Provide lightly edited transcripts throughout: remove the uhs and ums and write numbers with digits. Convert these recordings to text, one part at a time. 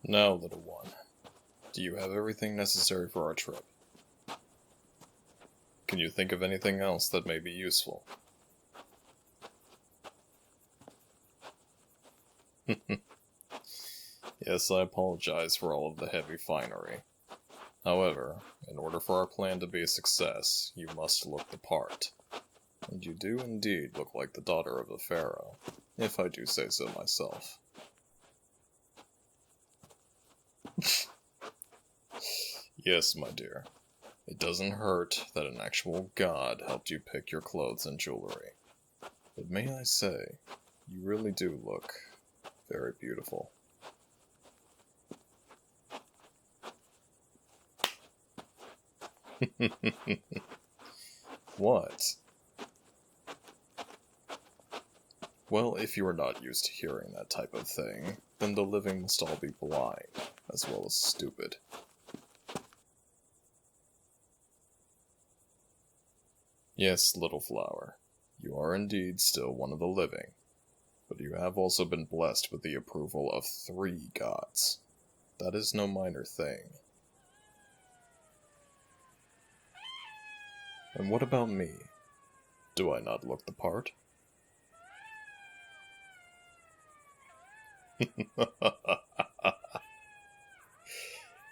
Now, little one, do you have everything necessary for our trip? Can you think of anything else that may be useful? Yes, I apologize for all of the heavy finery. However, in order for our plan to be a success, you must look the part. And you do indeed look like the daughter of a pharaoh, if I do say so myself. Yes, my dear. It doesn't hurt that an actual god helped you pick your clothes and jewelry. But may I say, you really do look very beautiful. What? Well, if you are not used to hearing that type of thing, then the living must all be blind, as well as stupid. Yes, little flower, you are indeed still one of the living, but you have also been blessed with the approval of 3 gods. That is no minor thing. And what about me? Do I not look the part?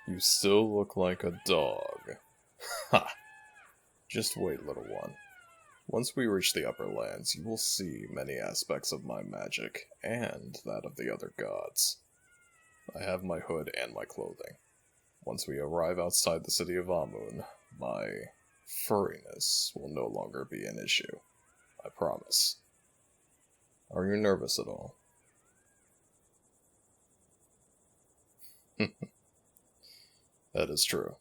You still look like a dog. Ha! Just wait, little one. Once we reach the upper lands, you will see many aspects of my magic, and that of the other gods. I have my hood and my clothing. Once we arrive outside the city of Amun, my furriness will no longer be an issue. I promise. Are you nervous at all? That is true.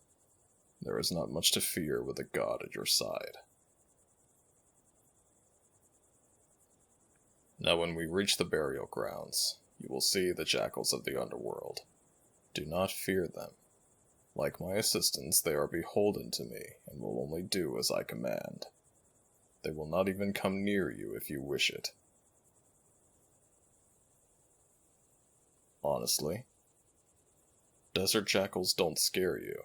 There is not much to fear with a god at your side. Now when we reach the burial grounds, you will see the jackals of the underworld. Do not fear them. Like my assistants, they are beholden to me, and will only do as I command. They will not even come near you if you wish it. Honestly, desert jackals don't scare you.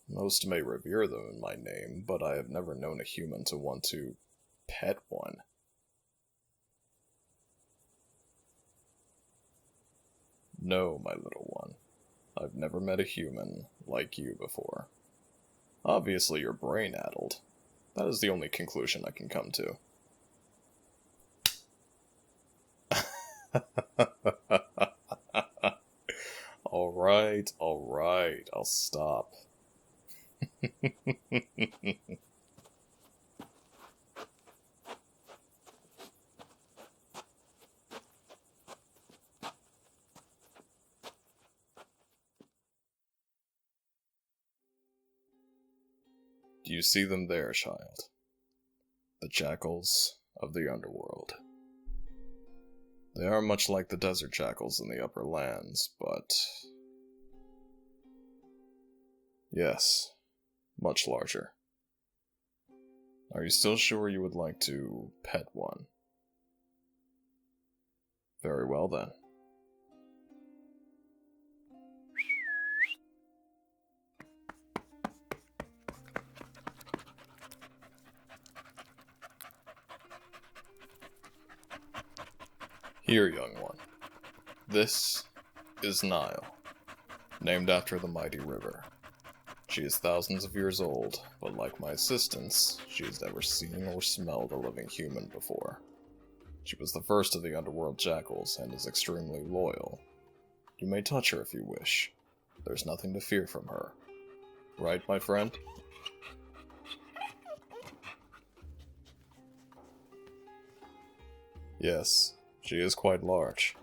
Most may revere them in my name, but I have never known a human to want to pet one. No, my little one. I've never met a human like you before. Obviously you're brain-addled. That is the only conclusion I can come to. Alright, I'll stop. Do you see them there, child? The jackals of the underworld. They are much like the desert jackals in the upper lands, but... yes, much larger. Are you still sure you would like to pet one? Very well then. Here, young one. This is Nile, named after the mighty river. She is thousands of years old, but like my assistants, she has never seen or smelled a living human before. She was the first of the underworld jackals and is extremely loyal. You may touch her if you wish. There's nothing to fear from her. Right, my friend? Yes, she is quite large.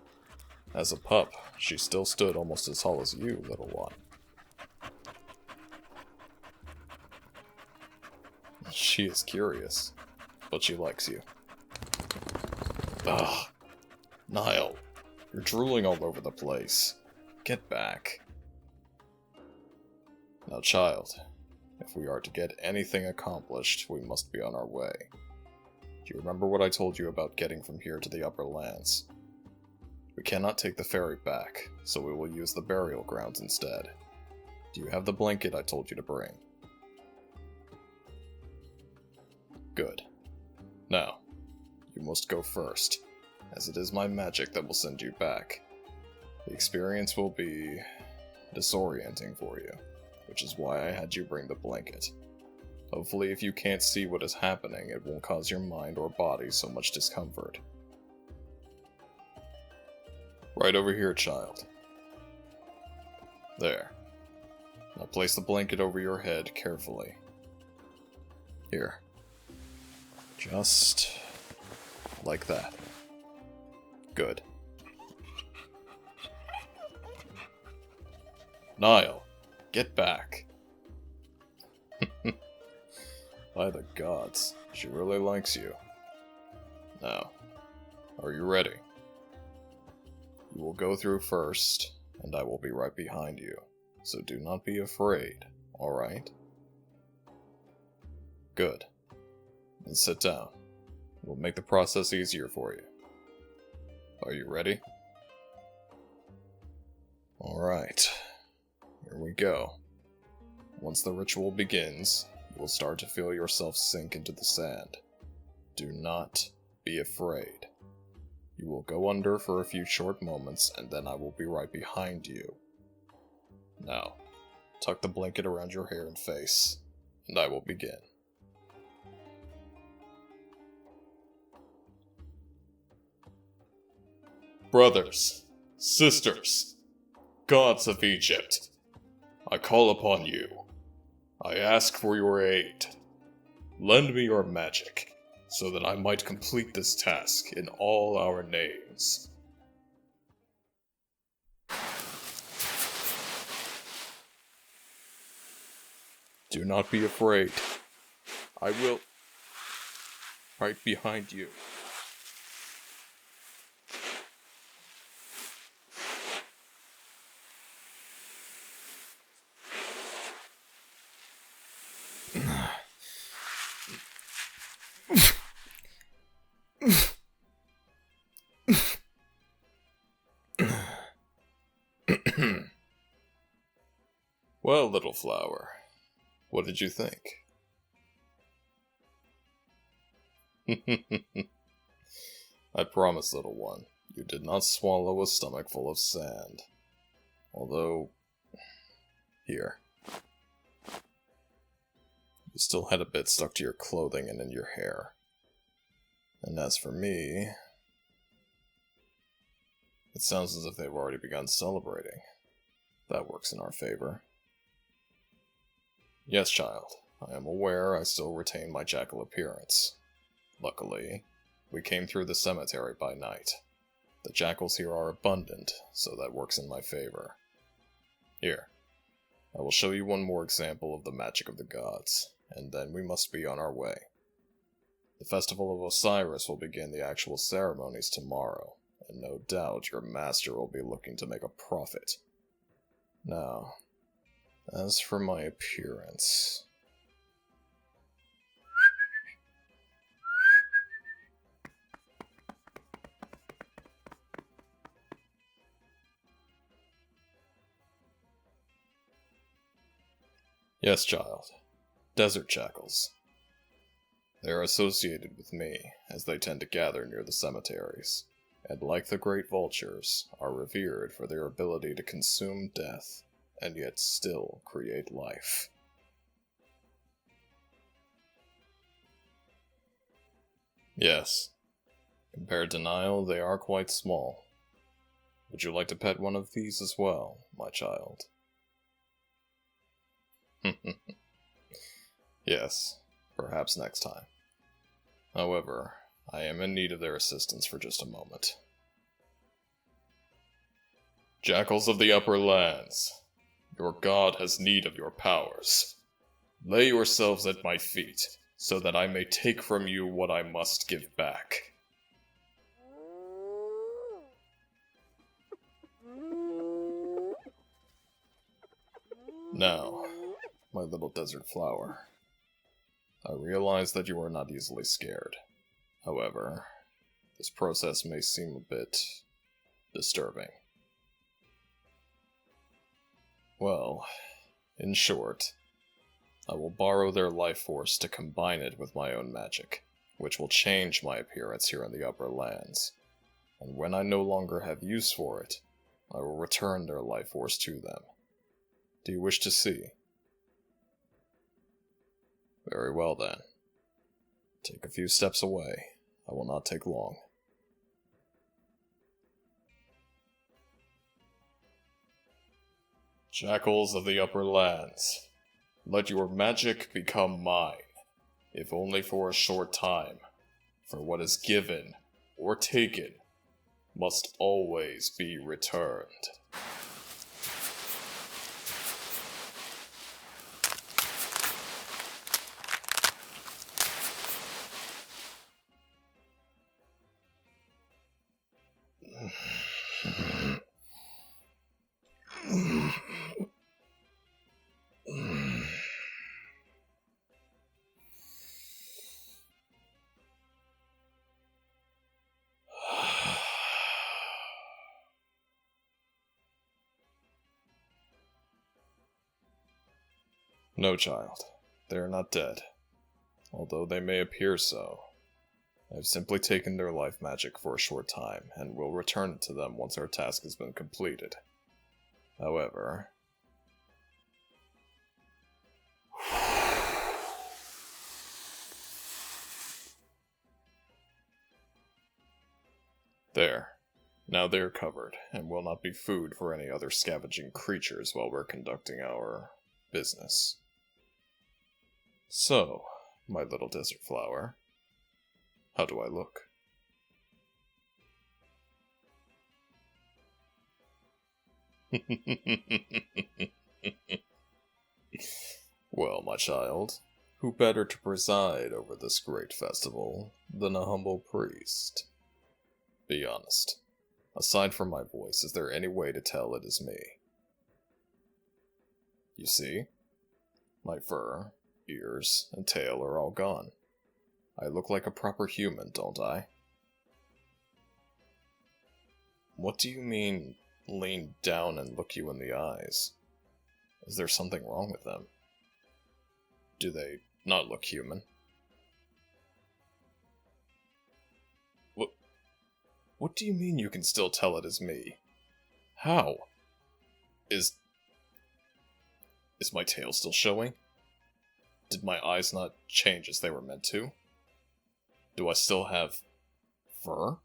As a pup, she still stood almost as tall as you, little one. She is curious, but she likes you. Ugh. Nile, you're drooling all over the place. Get back. Now, child, if we are to get anything accomplished, we must be on our way. Do you remember what I told you about getting from here to the upper lands? We cannot take the ferry back, so we will use the burial grounds instead. Do you have the blanket I told you to bring? Good. Now, you must go first, as it is my magic that will send you back. The experience will be disorienting for you, which is why I had you bring the blanket. Hopefully if you can't see what is happening, it won't cause your mind or body so much discomfort. Right over here, child. There. Now place the blanket over your head carefully. Here. Just like that. Good. Niall, get back. By the gods, she really likes you. Now, are you ready? You will go through first, and I will be right behind you, so do not be afraid, alright? Good. Then sit down. It will make the process easier for you. Are you ready? Alright. Here we go. Once the ritual begins, you will start to feel yourself sink into the sand. Do not be afraid. You will go under for a few short moments, and then I will be right behind you. Now, tuck the blanket around your hair and face, and I will begin. Brothers, sisters, gods of Egypt, I call upon you. I ask for your aid. Lend me your magic, so that I might complete this task in all our names. Do not be afraid. I will... right behind you. Well, little flower, what did you think? I promise, little one, you did not swallow a stomach full of sand. Although, here. You still had a bit stuck to your clothing and in your hair. And as for me, it sounds as if they've already begun celebrating. That works in our favor. Yes, child, I am aware I still retain my jackal appearance. Luckily, we came through the cemetery by night. The jackals here are abundant, so that works in my favor. Here, I will show you one more example of the magic of the gods, and then we must be on our way. The festival of Osiris will begin the actual ceremonies tomorrow, and no doubt your master will be looking to make a profit. Now, as for my appearance... Yes, child. Desert jackals. They are associated with me, as they tend to gather near the cemeteries, and like the great vultures, are revered for their ability to consume death, and yet still create life. Yes. Compared to Niall, they are quite small. Would you like to pet one of these as well, my child? Yes, perhaps next time. However, I am in need of their assistance for just a moment. Jackals of the upper lands, your god has need of your powers. Lay yourselves at my feet, so that I may take from you what I must give back. Now, my little desert flower, I realize that you are not easily scared. However, this process may seem a bit disturbing. Well, in short, I will borrow their life force to combine it with my own magic, which will change my appearance here in the upper lands. And when I no longer have use for it, I will return their life force to them. Do you wish to see? Very well then. Take a few steps away. I will not take long. Jackals of the upper lands, let your magic become mine, if only for a short time, for what is given or taken must always be returned. No, child. They are not dead. Although they may appear so. I have simply taken their life magic for a short time, and will return it to them once our task has been completed. However... There. Now they are covered, and will not be food for any other scavenging creatures while we're conducting our business. So, my little desert flower, how do I look? Well, my child, who better to preside over this great festival than a humble priest? Be honest. Aside from my voice, is there any way to tell it is me? You see? My fur, ears, and tail are all gone. I look like a proper human, don't I? What do you mean, lean down and look you in the eyes? Is there something wrong with them? Do they not look human? What do you mean you can still tell it is me? How? Is my tail still showing? Did my eyes not change as they were meant to? Do I still have fur?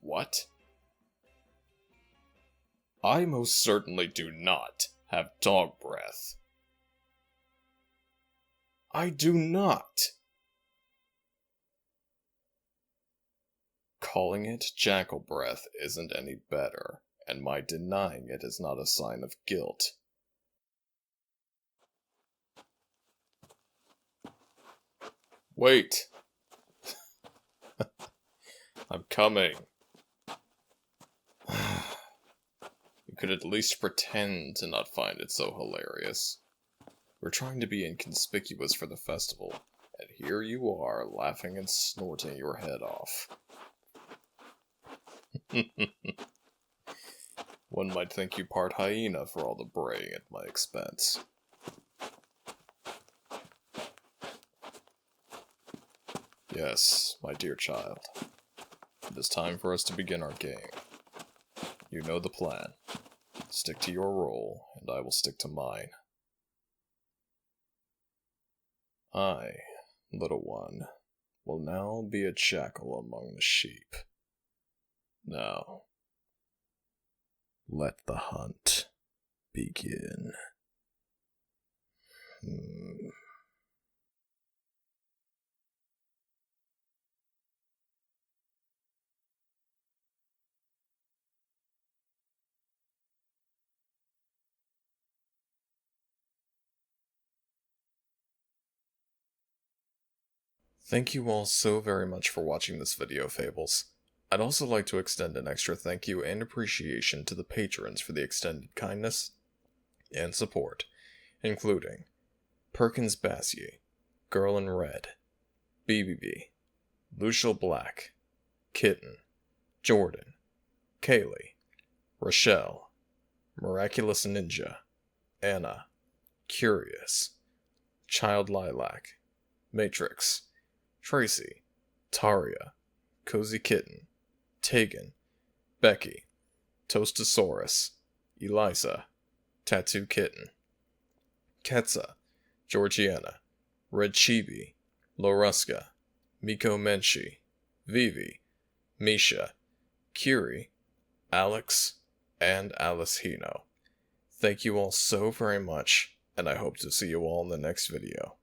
What? I most certainly do not have dog breath. I do not. Calling it jackal breath isn't any better, and my denying it is not a sign of guilt. Wait! I'm coming. You could at least pretend to not find it so hilarious. We're trying to be inconspicuous for the festival, and here you are laughing and snorting your head off. One might think you part hyena for all the braying at my expense. Yes, my dear child. It is time for us to begin our game. You know the plan. Stick to your role, and I will stick to mine. I, little one, will now be a jackal among the sheep. Now, let the hunt begin. Thank you all so very much for watching this video, Fables. I'd also like to extend an extra thank you and appreciation to the patrons for the extended kindness and support, including Purrkins Basye, Girl in Red, Bebebe, Luciel Black, Kitten, Jordyn, Kayleigh, Rochelle, Miraculous Ninja, Anna, Khurious, Childlilac, Matrix, Tracy, Taria, CozyKitten, Tegan, Becky, Toastasarus, Elisa, Tattoo Kitten, Ketza, Georgiana, RedChibi, Lauruska, Micomenchi, Vivi, Misha, Curie, Alex, and Alice Hino. Thank you all so very much, and I hope to see you all in the next video.